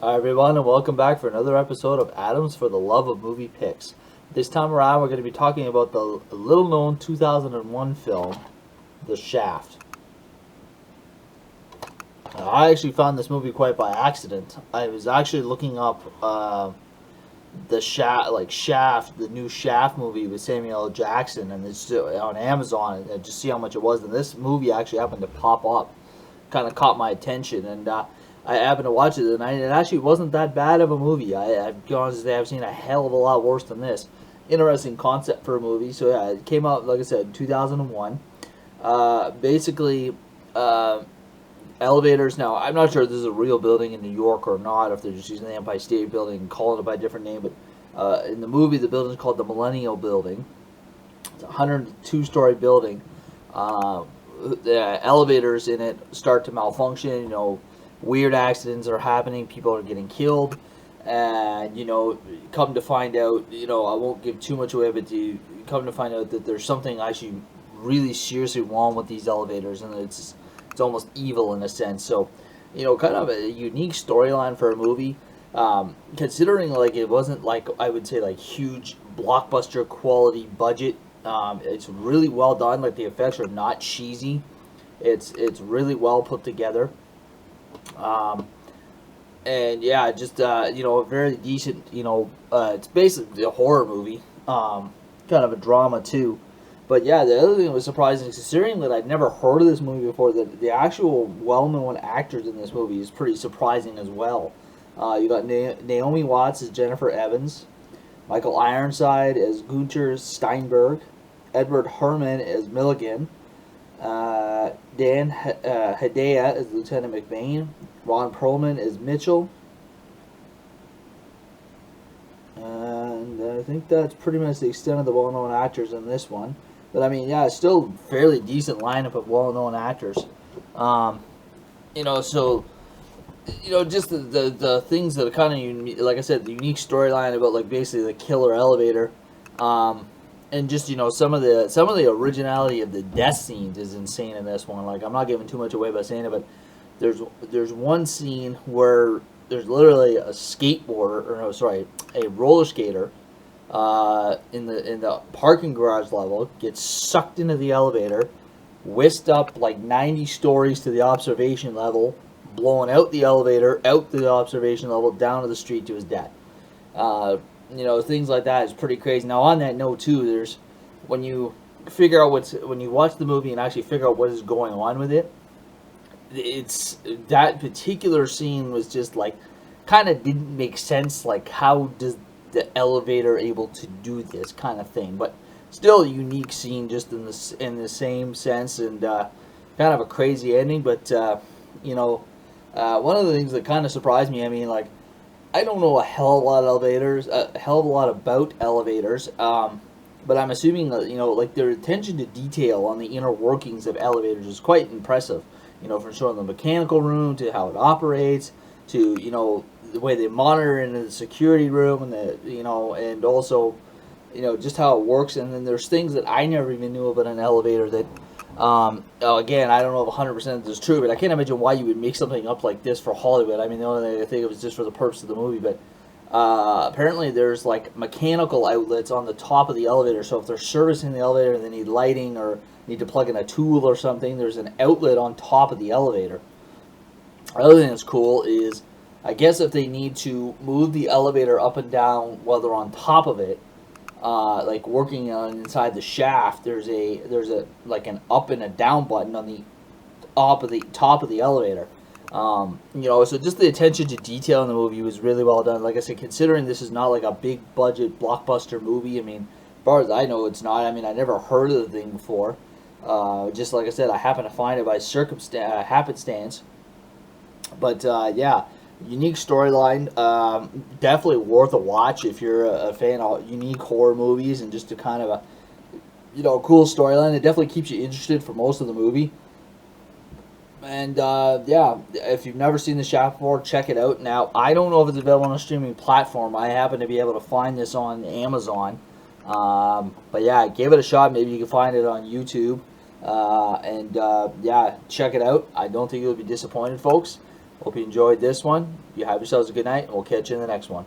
Hi everyone, and welcome back for another episode of Adams for the Love of Movie Picks. This time around, we're going to be talking about the little-known 2001 film, The Shaft. I actually found this movie quite by accident. I was actually looking up the Shaft, the new Shaft movie with Samuel L. Jackson, and it's on Amazon, and just see how much it was. And this movie actually happened to pop up, kind of caught my attention, and I happened to watch it, and it actually wasn't that bad of a movie. I've gone to say I've seen a hell of a lot worse than this. Interesting concept for a movie. So yeah, it came out, like I said, in 2001. Basically, elevators. Now, I'm not sure if this is a real building in New York or not, if they're just using the Empire State Building and calling it by a different name. But in the movie, the building is called the Millennium Building. It's a 102-story building. The elevators in it start to malfunction. Weird accidents are happening. People are getting killed. And, come to find out, I won't give too much away, but you come to find out that there's something actually really seriously wrong with these elevators, and it's almost evil in a sense. So, kind of a unique storyline for a movie. Considering, it wasn't, I would say, huge blockbuster quality budget. It's really well done. The effects are not cheesy. It's really well put together. And yeah, just a very decent. It's basically a horror movie, kind of a drama too. But yeah, the other thing that was surprising, considering that I'd never heard of this movie before, that the actual well-known actors in this movie is pretty surprising as well. You got Naomi Watts as Jennifer Evans, Michael Ironside as Gunter Steinberg, Edward Herrmann as Milligan, Dan Hedaya as Lieutenant McBain, Ron Perlman as Mitchell, and I think that's pretty much the extent of the well-known actors in this one. But I mean, yeah, it's still a fairly decent lineup of well-known actors. Just the things that are kind of unique, like I said, the unique storyline about basically the killer elevator. And just some of the originality of the death scenes is insane in this one. I'm not giving too much away by saying it, but there's one scene where there's literally a roller skater in the parking garage level gets sucked into the elevator, whisked up 90 stories to the observation level, blowing out the elevator, out the observation level, down to the street to his death. Things like that is pretty crazy. Now, on that note, too, there's when you watch the movie and actually figure out what is going on with it, it's that particular scene was just kind of didn't make sense. How does the elevator able to do this kind of thing? But still a unique scene, just in the same sense, and kind of a crazy ending. But one of the things that kind of surprised me, I don't know a hell of a lot about elevators, but I'm assuming that, their attention to detail on the inner workings of elevators is quite impressive. From showing the mechanical room to how it operates to, the way they monitor in the security room and and also, just how it works. And then there's things that I never even knew about an elevator that, again, I don't know if 100% this is true, but I can't imagine why you would make something up like this for Hollywood. The only thing I think it was just for the purpose of the movie, but apparently there's mechanical outlets on the top of the elevator. So if they're servicing the elevator and they need lighting or need to plug in a tool or something, there's an outlet on top of the elevator. The other thing that's cool is, I guess if they need to move the elevator up and down while they're on top of it, working on inside the shaft, there's an up and a down button on the top of the elevator. So just the attention to detail in the movie was really well done. Like I said, considering this is not a big budget blockbuster movie, as far as I know, it's not. I never heard of the thing before. Just like I said, I happened to find it by happenstance. But yeah, unique storyline. Definitely worth a watch if you're a fan of unique horror movies and just a kind of a cool storyline. It definitely keeps you interested for most of the movie. And yeah, if you've never seen The Shaft before, check it out. Now, I don't know if it's available on a streaming platform. I happen to be able to find this on Amazon. But yeah, give it a shot. Maybe you can find it on YouTube. Yeah, check it out. I don't think you'll be disappointed, folks. Hope you enjoyed this one. You have yourselves a good night, and we'll catch you in the next one.